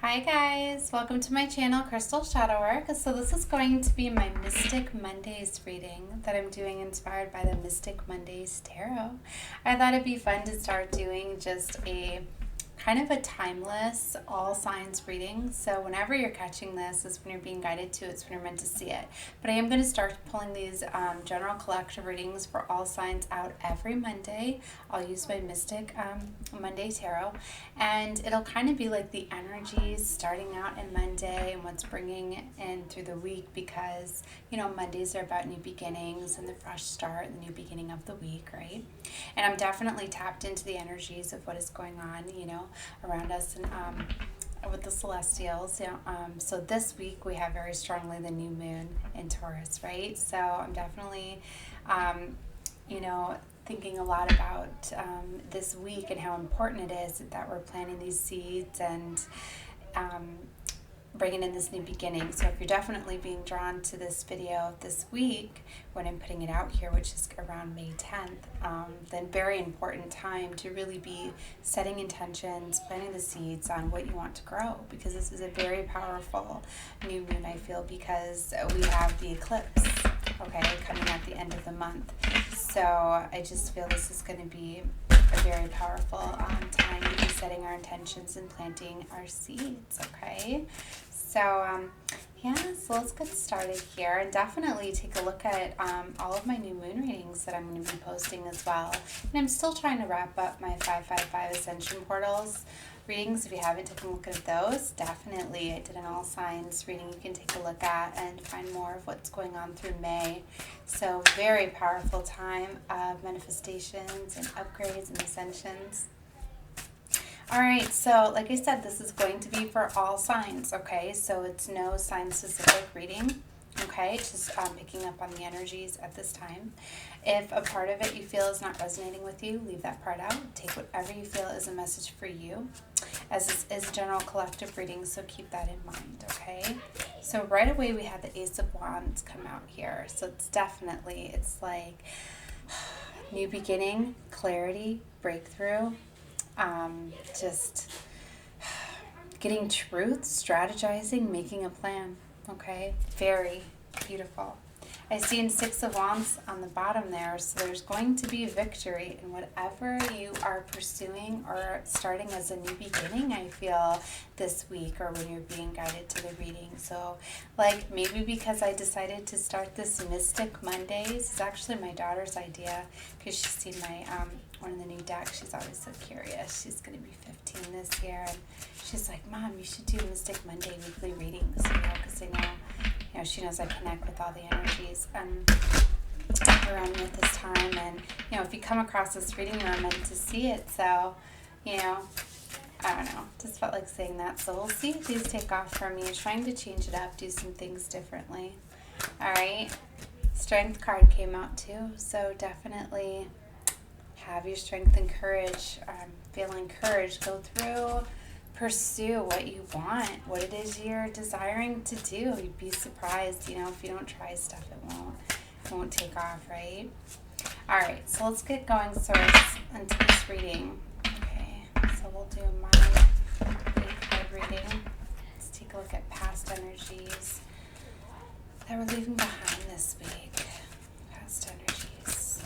Hi guys, welcome to my channel, Crystal Shadow Work. So this is going to be my Mystic Mondays reading that I'm doing inspired by the Mystic Mondays Tarot. I thought it'd be fun to start doing just a kind of a timeless all signs reading. So whenever you're catching this is when you're being guided to, it's when you're meant to see it. But I am going to start pulling these general collective readings for all signs out every Monday. I'll use my Mystic Monday Tarot, and it'll kind of be like the energies starting out in Monday and what's bringing in through the week, because you know Mondays are about new beginnings and the fresh start and the new beginning of the week, right? And I'm definitely tapped into the energies of what is going on, you know, around us and with the celestials. So this week we have very strongly the new moon in Taurus, right? So I'm definitely, thinking a lot about this week and how important it is that we're planting these seeds and bringing in this new beginning. So if you're definitely being drawn to this video this week when I'm putting it out here, which is around May 10th, then very important time to really be setting intentions, planting the seeds on what you want to grow, because this is a very powerful new moon, I feel, because we have the eclipse, okay, coming at the end of the month. So I just feel this is going to be a very powerful time to be setting our intentions and planting our seeds, okay? So, so let's get started here, and definitely take a look at all of my new moon readings that I'm going to be posting as well. And I'm still trying to wrap up my 555 Ascension Portals readings. If you haven't taken a look at those, definitely I did an all signs reading you can take a look at and find more of what's going on through May. So very powerful time of manifestations and upgrades and ascensions. Alright, so like I said, this is going to be for all signs, okay? So it's no sign-specific reading, okay? Just picking up on the energies at this time. If a part of it you feel is not resonating with you, leave that part out. Take whatever you feel is a message for you, as this is a general collective reading, so keep that in mind, okay? So right away we have the Ace of Wands come out here. So it's like new beginning, clarity, breakthrough. Just getting truth, strategizing, making a plan, okay? Very beautiful. I see in Six of Wands on the bottom there, so there's going to be victory in whatever you are pursuing or starting as a new beginning, I feel, this week, or when you're being guided to the reading. So, like, maybe because I decided to start this Mystic Mondays, it's actually my daughter's idea, because she's seen my, one of the new decks. She's always so curious. She's going to be 15 this year, and she's like, Mom, you should do Mystic Monday weekly readings, because I know, she knows I connect with all the energies around me at this time. And, if you come across this reading, you're meant to see it. So, I don't know, just felt like saying that. So we'll see if these take off for me. Trying to change it up, do some things differently. All right. Strength card came out too. So definitely have your strength and courage. Feel encouraged. Go through. Pursue what you want, what it is you're desiring to do. You'd be surprised, if you don't try stuff, it won't take off, right? All right, so let's get going, source, into this reading. Okay, so we'll do my 8-card reading. Let's take a look at past energies that we're leaving behind this week. Past energies.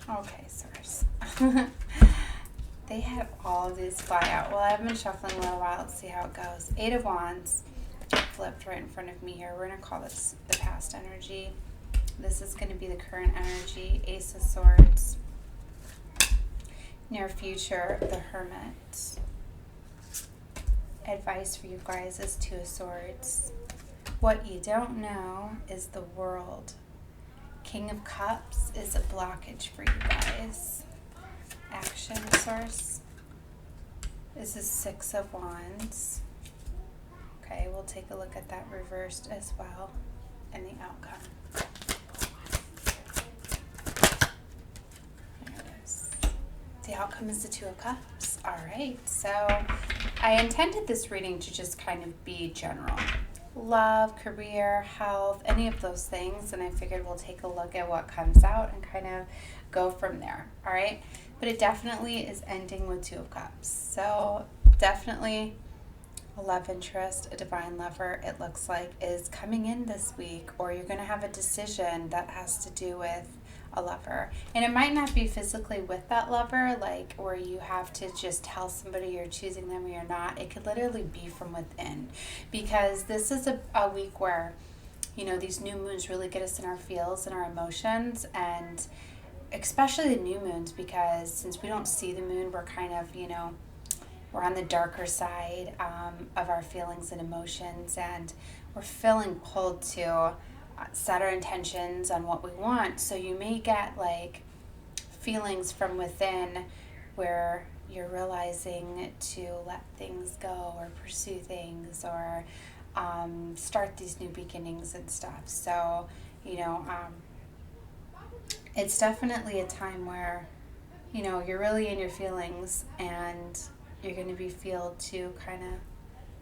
Okay, source. They had all of these fly out. Well, I've been shuffling a little while. Let's see how it goes. 8 of Wands flipped right in front of me here. We're going to call this the past energy. This is going to be the current energy. Ace of Swords. Near future, the Hermit. Advice for you guys is 2 of Swords. What you don't know is the World. King of Cups is a blockage for you guys. Action, source. This is 6 of Wands. Okay, we'll take a look at that reversed as well, and the outcome. There it is. The outcome is the 2 of Cups. All right, so I intended this reading to just kind of be general. Love, career, health, any of those things, and I figured we'll take a look at what comes out and kind of go from there, all right? But it definitely is ending with 2 of Cups. So definitely a love interest, a divine lover, it looks like, is coming in this week, or you're going to have a decision that has to do with a lover. And it might not be physically with that lover, like where you have to just tell somebody you're choosing them or you're not. It could literally be from within, because this is a week where, you know, these new moons really get us in our feels and our emotions, and especially the new moons, because since we don't see the moon, we're kind of, you know, we're on the darker side of our feelings and emotions, and we're feeling pulled to set our intentions on what we want. So you may get like feelings from within where you're realizing to let things go or pursue things, or start these new beginnings and stuff. So, you know, it's definitely a time where, you know, you're really in your feelings, and you're going to be filled to kind of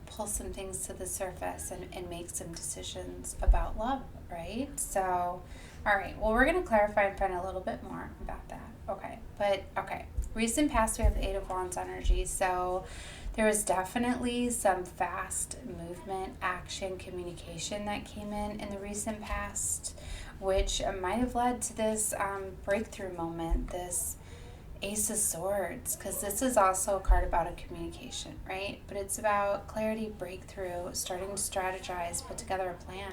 pull some things to the surface and make some decisions about love, right? So, all right, well, we're going to clarify and find a little bit more about that. Okay, recent past, we have the Eight of Wands energy. So there was definitely some fast movement, action, communication that came in the recent past, which might have led to this breakthrough moment, this Ace of Swords, because this is also a card about a communication, right? But it's about clarity, breakthrough, starting to strategize, put together a plan.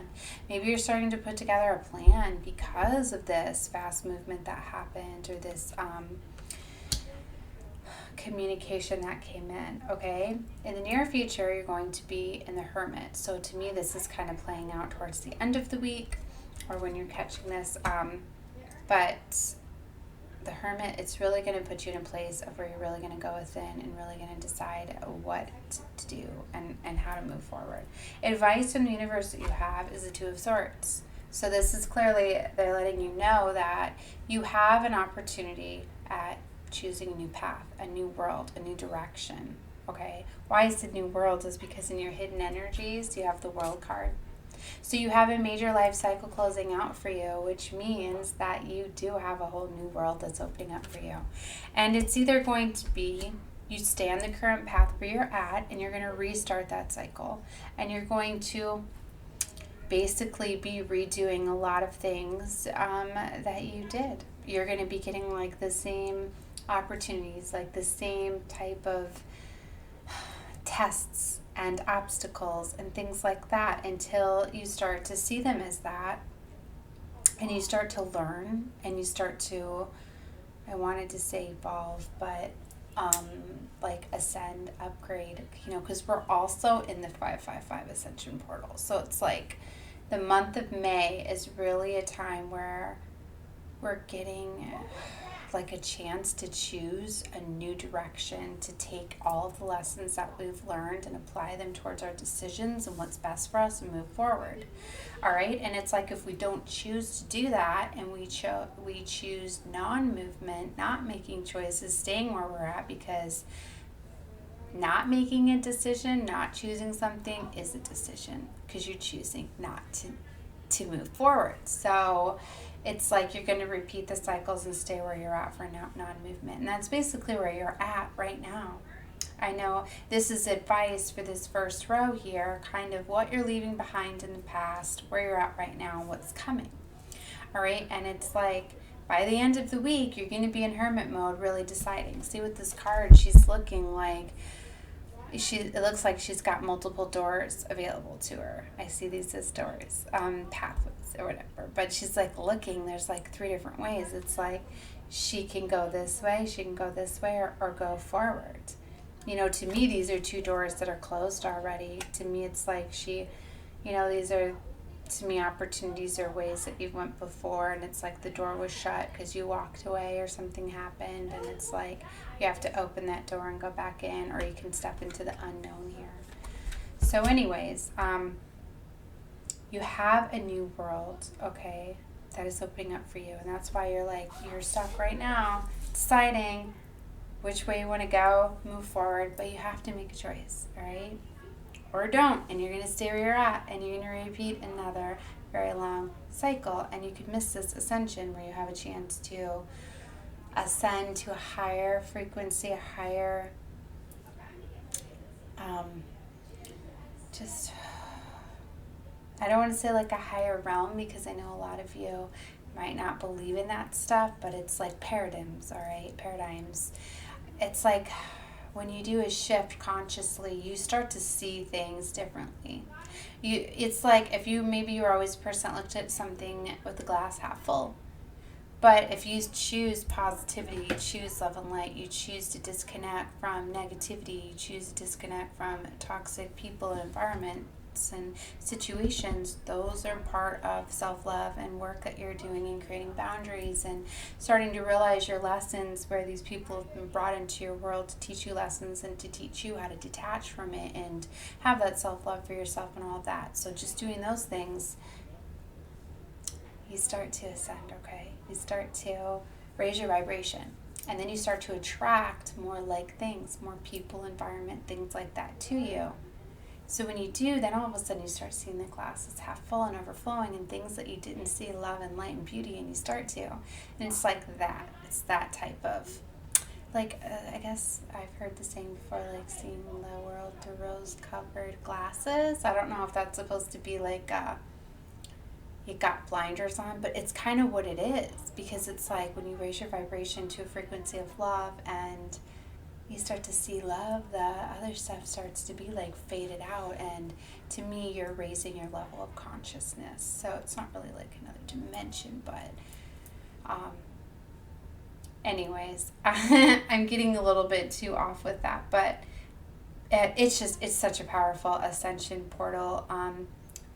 Maybe you're starting to put together a plan because of this fast movement that happened, or this communication that came in, okay? In the near future, you're going to be in the Hermit. So to me, this is kind of playing out towards the end of the week, or when you're catching this. But the Hermit, it's really going to put you in a place of where you're really going to go within and really going to decide what to do and how to move forward. Advice from the universe that you have is the Two of Swords. So this is clearly, they're letting you know that you have an opportunity at choosing a new path, a new world, a new direction, okay? Why I said new world is because in your hidden energies, you have the World card. So you have a major life cycle closing out for you, which means that you do have a whole new world that's opening up for you. And it's either going to be you stay on the current path where you're at, and you're going to restart that cycle, and you're going to basically be redoing a lot of things that you did. You're going to be getting like the same opportunities, like the same type of tests and obstacles and things like that, until you start to see them as that, and you start to learn, and you start to, I wanted to say evolve, but like ascend, upgrade, you know, because we're also in the 555 ascension portal. So it's like the month of May is really a time where we're getting like a chance to choose a new direction, to take all of the lessons that we've learned and apply them towards our decisions and what's best for us and move forward. All right, and it's like if we don't choose to do that, and we choose non-movement, not making choices, staying where we're at, because not making a decision, not choosing something is a decision, because you're choosing not to move forward. So it's like you're going to repeat the cycles and stay where you're at for non-movement. And that's basically where you're at right now. I know this is advice for this first row here, kind of what you're leaving behind in the past, where you're at right now, what's coming. All right, and it's like by the end of the week, you're going to be in hermit mode, really deciding. See with this card, she's looking like, it looks like she's got multiple doors available to her. I see these as doors, pathways or whatever. But she's like looking, there's like 3 different ways. It's like she can go this way, she can go this way, or go forward. You know, to me, these are 2 doors that are closed already. To me, it's like she, you know, these are, to me, opportunities or ways that you went before, and it's like the door was shut because you walked away or something happened, and it's like you have to open that door and go back in, or you can step into the unknown here. So anyways, you have a new world, okay, that is opening up for you, and that's why you're stuck right now deciding which way you want to go, move forward, but you have to make a choice, all right? Or don't, and you're going to stay where you're at, and you're going to repeat another very long cycle, and you could miss this ascension where you have a chance to ascend to a higher frequency, a higher just, I don't want to say like a higher realm, because I know a lot of you might not believe in that stuff, but it's like paradigms, all right? Paradigms. It's like when you do a shift consciously, you start to see things differently. It's like if you're always a person that looked at something with the glass half full. But if you choose positivity, you choose love and light, you choose to disconnect from negativity, you choose to disconnect from toxic people and environments and situations, those are part of self-love and work that you're doing in creating boundaries and starting to realize your lessons, where these people have been brought into your world to teach you lessons and to teach you how to detach from it and have that self-love for yourself and all of that. So just doing those things, you start to ascend, okay? You start to raise your vibration. And then you start to attract more like things, more people, environment, things like that to you. So when you do, then all of a sudden you start seeing the glass as half full and overflowing, and things that you didn't see, love and light and beauty, and you start to. And it's like that. It's that type of, like, I guess I've heard the saying before, like seeing the world through rose-covered glasses. I don't know if that's supposed to be like you got blinders on, but it's kind of what it is, because it's like when you raise your vibration to a frequency of love and you start to see love, the other stuff starts to be like faded out, and to me you're raising your level of consciousness. So it's not really like another dimension, but anyways, I'm getting a little bit too off with that, but it's such a powerful ascension portal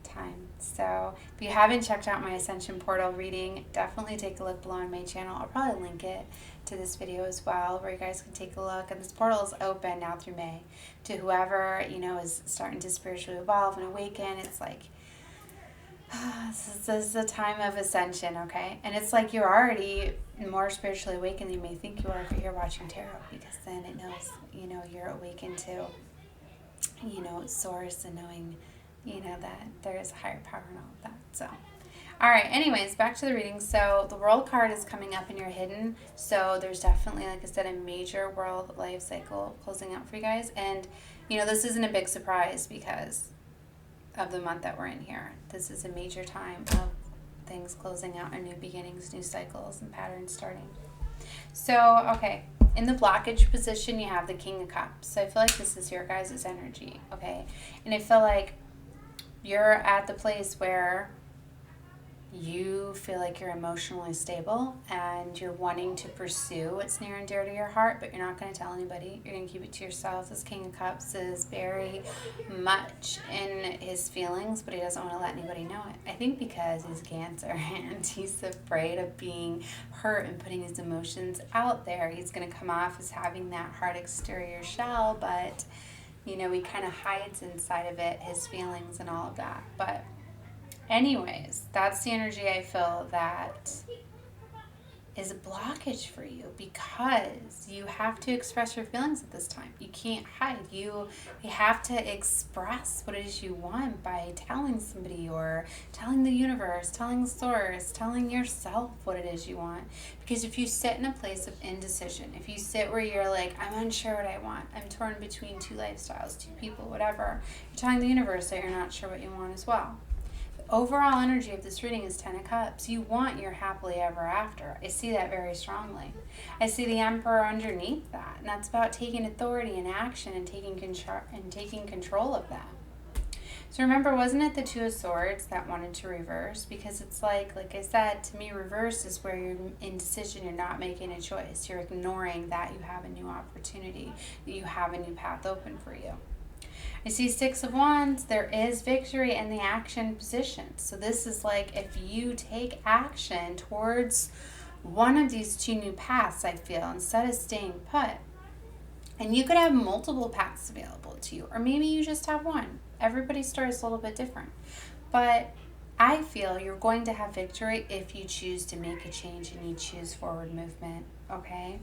time. So if you haven't checked out my ascension portal reading, definitely take a look below on my channel. I'll probably link it to this video as well, where you guys can take a look. And this portal is open now through May to whoever, is starting to spiritually evolve and awaken. It's like, this is the time of ascension, okay? And it's like you're already more spiritually awakened than you may think you are if you're watching tarot, because then it knows, you're awakened to, source, and knowing, that there is a higher power and all of that. So, all right, anyways, back to the reading. So the world card is coming up in your hidden. So there's definitely, like I said, a major world life cycle closing out for you guys. And, this isn't a big surprise because of the month that we're in here. This is a major time of things closing out and new beginnings, new cycles and patterns starting. So, okay, in the blockage position, you have the King of Cups. So I feel like this is your guys' energy, okay? And I feel like you're at the place where you feel like you're emotionally stable and you're wanting to pursue what's near and dear to your heart, but you're not going to tell anybody. You're going to keep it to yourself. This King of Cups is very much in his feelings, but he doesn't want to let anybody know it. I think because he's Cancer and he's afraid of being hurt and putting his emotions out there. He's going to come off as having that hard exterior shell, but he kind of hides inside of it his feelings and all of that. But anyways, that's the energy I feel that is a blockage for you, because you have to express your feelings at this time. You can't hide. You have to express what it is you want by telling somebody, or telling the universe, telling source, telling yourself what it is you want. Because if you sit in a place of indecision, if you sit where you're like, I'm unsure what I want, I'm torn between two lifestyles, two people, whatever, you're telling the universe that you're not sure what you want as well. Overall energy of this reading is 10 of Cups. You want your happily ever after. I see that very strongly. I see the Emperor underneath that, and that's about taking authority and action and taking control of that. So remember, wasn't it the Two of Swords that wanted to reverse? Because it's like I said, to me, reverse is where you're indecision, you're not making a choice. You're ignoring that you have a new opportunity, that you have a new path open for you. I see Six of Wands. There is victory in the action position. So this is like if you take action towards one of these two new paths, I feel, instead of staying put. And you could have multiple paths available to you, or maybe you just have one. Everybody's story is a little bit different. But I feel you're going to have victory if you choose to make a change and you choose forward movement, okay?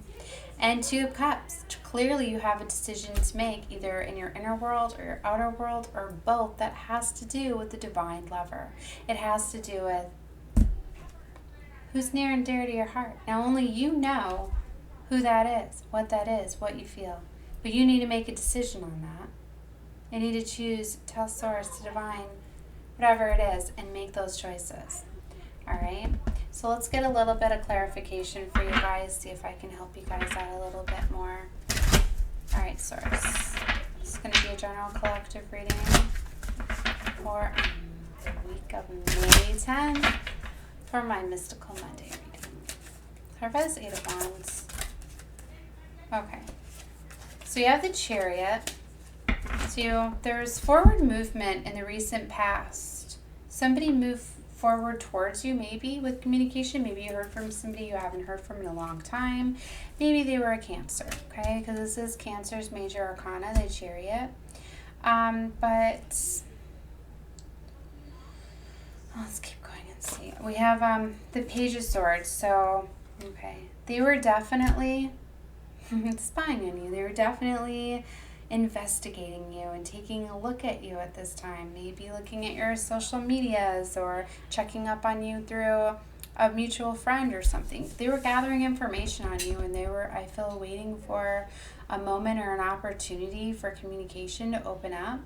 And Two of Cups. Clearly you have a decision to make, either in your inner world or your outer world, or both, that has to do with the divine lover. It has to do with who's near and dear to your heart. Now only you know who that is, what you feel. But you need to make a decision on that. You need to choose, tell source, to divine, whatever it is, and make those choices. All right? So let's get a little bit of clarification for you guys, see if I can help you guys out a little bit more. All right, source. This is going to be a general collective reading for the week of May 10th for my Mystical Monday reading. Clarify 8 of Wands. Okay. So you have the Chariot. So there's forward movement in the recent past. Somebody moved forward towards you, maybe with communication. Maybe you heard from somebody you haven't heard from in a long time. Maybe they were a Cancer, okay? Because this is Cancer's major arcana, the Chariot. But let's keep going and see. We have the Page of Swords. So, okay. They were definitely spying on you. They were definitely investigating you and taking a look at you at this time. Maybe looking at your social medias or checking up on you through a mutual friend or something. They were gathering information on you, and they were, I feel, waiting for a moment or an opportunity for communication to open up.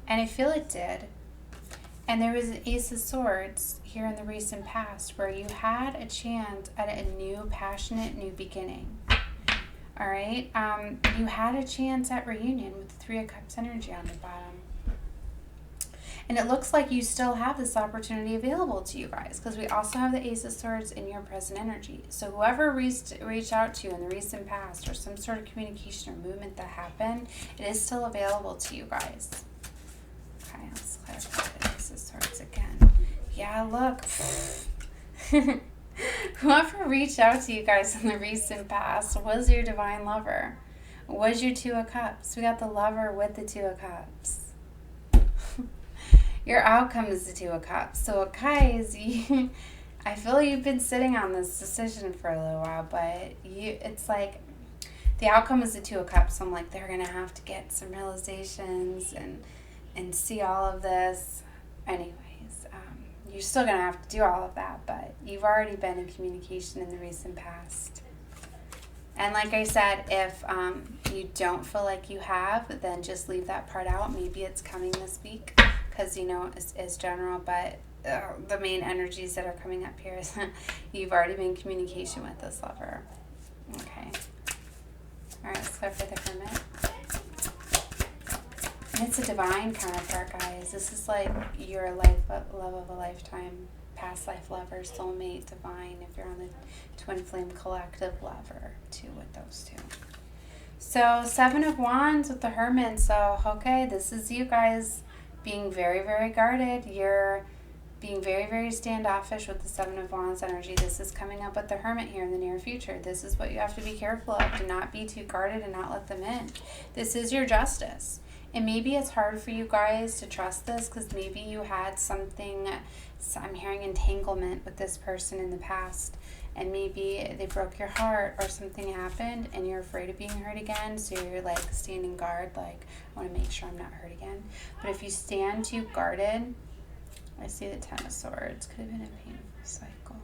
And I feel it did. And there was an Ace of Swords here in the recent past where you had a chance at a new, passionate, new beginning. All right? You had a chance at reunion with the Three of Cups energy on the bottom. And it looks like you still have this opportunity available to you guys, because we also have the Ace of Swords in your present energy. So whoever reached out to you in the recent past, or some sort of communication or movement that happened, it is still available to you guys. Okay, let's clarify the Ace of Swords again. Yeah, look. Whoever reached out to you guys in the recent past was your divine lover, was your Two of Cups. We got the lover with the Two of Cups. Your outcome is the Two of Cups. So guys, I feel you've been sitting on this decision for a little while, but it's like the outcome is the Two of Cups. So I'm like, they're going to have to get some realizations and see all of this. Anyways, you're still going to have to do all of that, but you've already been in communication in the recent past. And like I said, if you don't feel like you have, then just leave that part out. Maybe it's coming this week, because, you know, it's general, but the main energies that are coming up here is you've already been in communication with this lover. Okay. All right, let's go for the Hermit. And it's a divine counterpart, guys. This is like your love of a lifetime, past life lover, soulmate, divine, if you're on the Twin Flame Collective lover, too, with those two. So, 7 of Wands with the Hermit. So, okay, this is you guys being very, very guarded. You're being very, very standoffish with the 7 of Wands energy. This is coming up with the Hermit here in the near future. This is what you have to be careful of, to not be too guarded and not let them in. This is your justice. And maybe it's hard for you guys to trust this, because maybe you had something, I'm hearing entanglement with this person in the past, and maybe they broke your heart or something happened and you're afraid of being hurt again. So you're like standing guard, like, I want to make sure I'm not hurt again. But if you stand too guarded, I see the 10 of Swords, could have been a painful cycle.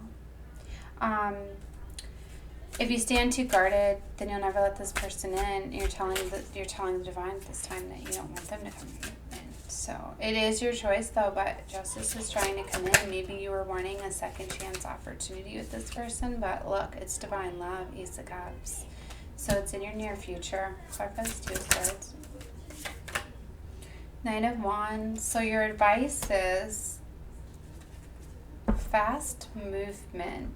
If you stand too guarded, then you'll never let this person in. You're telling the divine this time that you don't want them to come in. So it is your choice, though, but justice is trying to come in. Maybe you were wanting a second chance opportunity with this person, but look, it's divine love, Ace of Cups. So it's in your near future. Clarify this 2 of Swords. 9 of Wands. So your advice is fast movement.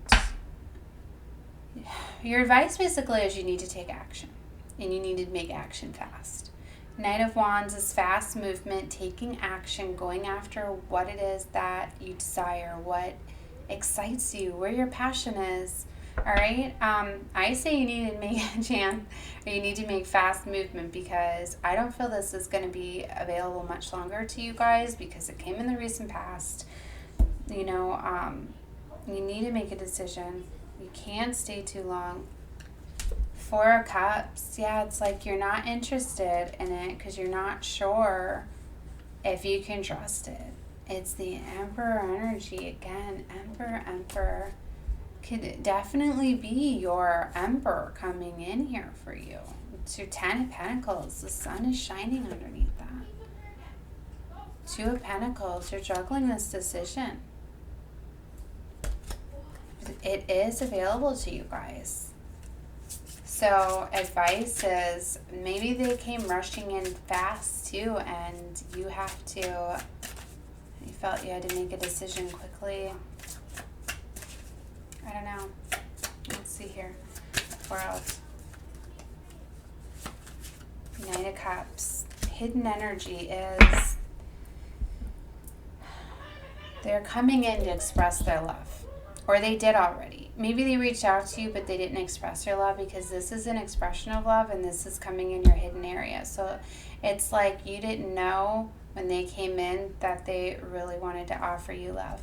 Your advice basically is you need to take action, and you need to make action fast. Knight of Wands is fast movement, taking action, going after what it is that you desire, what excites you, where your passion is. All right. I say you need to make a chance, or you need to make fast movement, because I don't feel this is going to be available much longer to you guys, because it came in the recent past. You know, you need to make a decision. You can't stay too long. 4 of Cups. Yeah, it's like you're not interested in it because you're not sure if you can trust it. It's the Emperor energy again. Emperor could definitely be your Emperor coming in here for you. It's your 10 of Pentacles. The sun is shining underneath that. 2 of Pentacles. You're juggling this decision. It is available to you guys. So advice is maybe they came rushing in fast too, and you felt you had to make a decision quickly. I don't know. Let's see here. World. Knight of Cups. Hidden energy is they're coming in to express their love. Or they did already. Maybe they reached out to you, but they didn't express their love, because this is an expression of love, and this is coming in your hidden area. So it's like you didn't know when they came in that they really wanted to offer you love.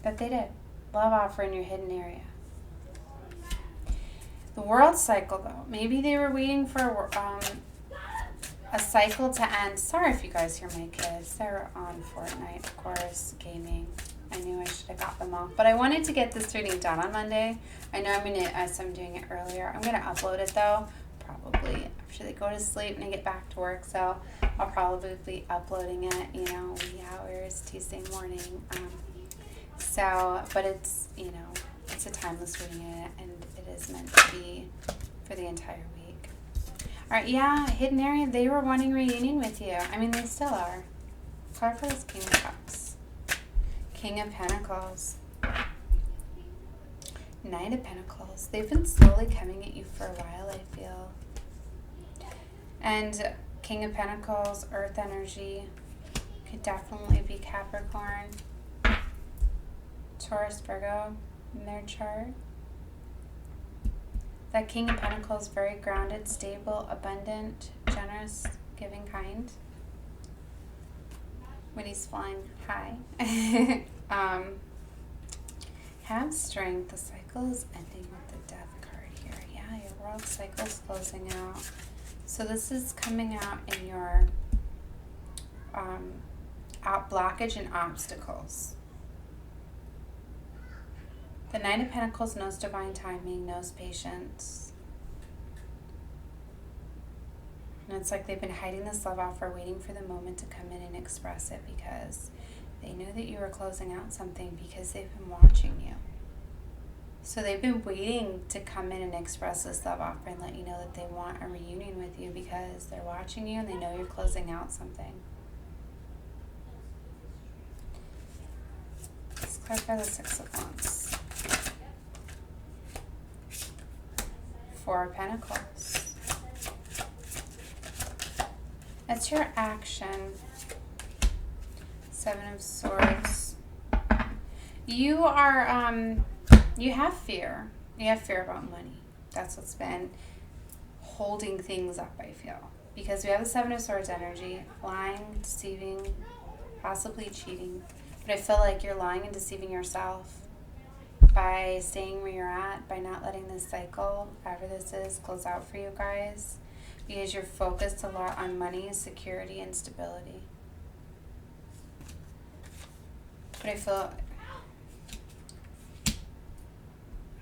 But they did. Love offer in your hidden area. The world cycle, though. Maybe they were waiting for a cycle to end. Sorry if you guys hear my kids. They're on Fortnite, of course, gaming. I knew I should have got them off. But I wanted to get this reading done on Monday. I know I'm doing it earlier. I'm going to upload it, though, probably after they go to sleep and I get back to work. So I'll probably be uploading it, wee hours, Tuesday morning. But it's, it's a timeless reading, and it is meant to be for the entire week. All right, yeah, hidden area. They were wanting reunion with you. I mean, they still are. Card for this King of Cups. King of Pentacles. Knight of Pentacles. They've been slowly coming at you for a while, I feel. And King of Pentacles, Earth energy. Could definitely be Capricorn, Taurus, Virgo in their chart. That King of Pentacles, very grounded, stable, abundant, generous, giving, kind. When he's flying high. Have strength. The cycle is ending with the Death card here. Yeah, your world cycle is closing out. So this is coming out in your blockage and obstacles. The Knight of Pentacles knows divine timing, knows patience. And it's like they've been hiding this love offer, waiting for the moment to come in and express it, because they knew that you were closing out something, because they've been watching you. So they've been waiting to come in and express this love offer and let you know that they want a reunion with you, because they're watching you and they know you're closing out something. Let's clarify the Six of Wands. 4 of Pentacles. That's your action. 7 of Swords. You are, you have fear. You have fear about money. That's what's been holding things up, I feel. Because we have the 7 of Swords energy. Lying, deceiving, possibly cheating. But I feel like you're lying and deceiving yourself by staying where you're at, by not letting this cycle, however this is, close out for you guys. Because you're focused a lot on money, security, and stability. But I feel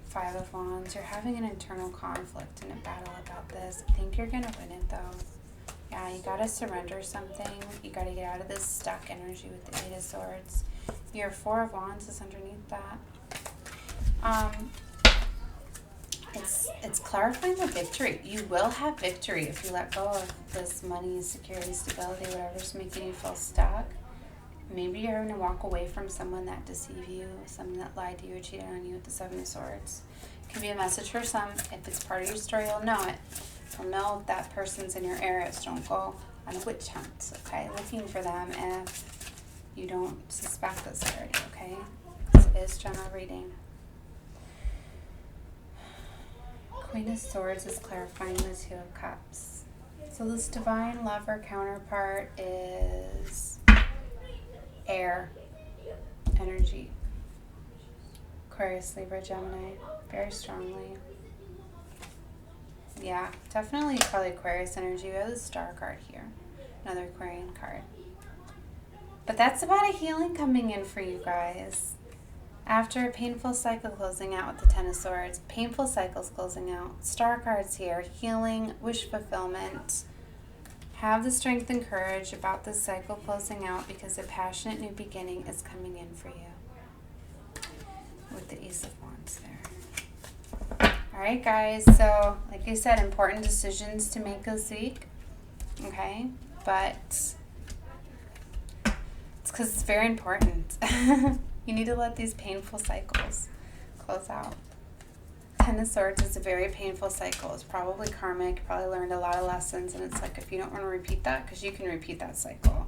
5 of Wands. You're having an internal conflict and a battle about this. I think you're going to win it, though. Yeah, you got to surrender something. You got to get out of this stuck energy with the 8 of Swords. Your 4 of Wands is underneath that. It's clarifying the victory. You will have victory if you let go of this money, security, stability, whatever's making you feel stuck. Maybe you're going to walk away from someone that deceived you, someone that lied to you or cheated on you with the 7 of Swords. It can be a message for some. If it's part of your story, you'll know it. You'll know if that person's in your area. So don't go on a witch hunt, okay? Looking for them if you don't suspect this already, okay? This is general reading. Queen of Swords is clarifying the 2 of Cups. So this divine lover counterpart is air energy. Aquarius, Libra, Gemini, very strongly. Yeah, definitely probably Aquarius energy. We have the Star card here, another Aquarian card. But that's about a healing coming in for you guys. After a painful cycle closing out with the Ten of Swords, painful cycles closing out, star cards here, healing, wish fulfillment. Have the strength and courage about this cycle closing out because a passionate new beginning is coming in for you. With the Ace of Wands there. Alright guys, so like I said, important decisions to make this week. Okay, but it's because it's very important. You need to let these painful cycles close out. Ten of Swords is a very painful cycle. It's probably karmic. You probably learned a lot of lessons, and it's like if you don't want to repeat that, because you can repeat that cycle.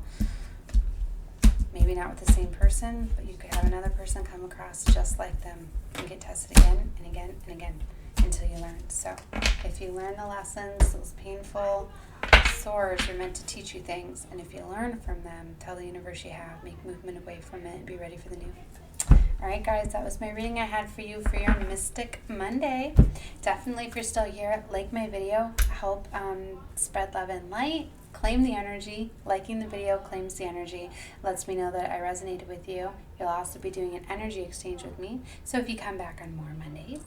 Maybe not with the same person, but you could have another person come across just like them and get tested again and again and again until you learn. So if you learn the lessons, those painful swords are meant to teach you things, and if you learn from them, tell the universe you have, make movement away from it, and be ready for the new. Alright guys, that was my reading I had for you for your Mystic Monday. Definitely, if you're still here, like my video, help spread love and light, claim the energy. Liking the video claims the energy, lets me know that I resonated with you. You'll also be doing an energy exchange with me, so if you come back on more Mondays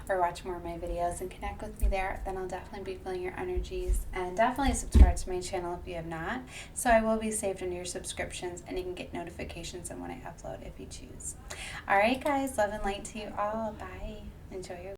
or watch more of my videos and connect with me there, then I'll definitely be feeling your energies. And definitely subscribe to my channel if you have not, so I will be saved under your subscriptions and you can get notifications on when I upload if you choose. Alright guys, love and light to you all. Bye. Enjoy your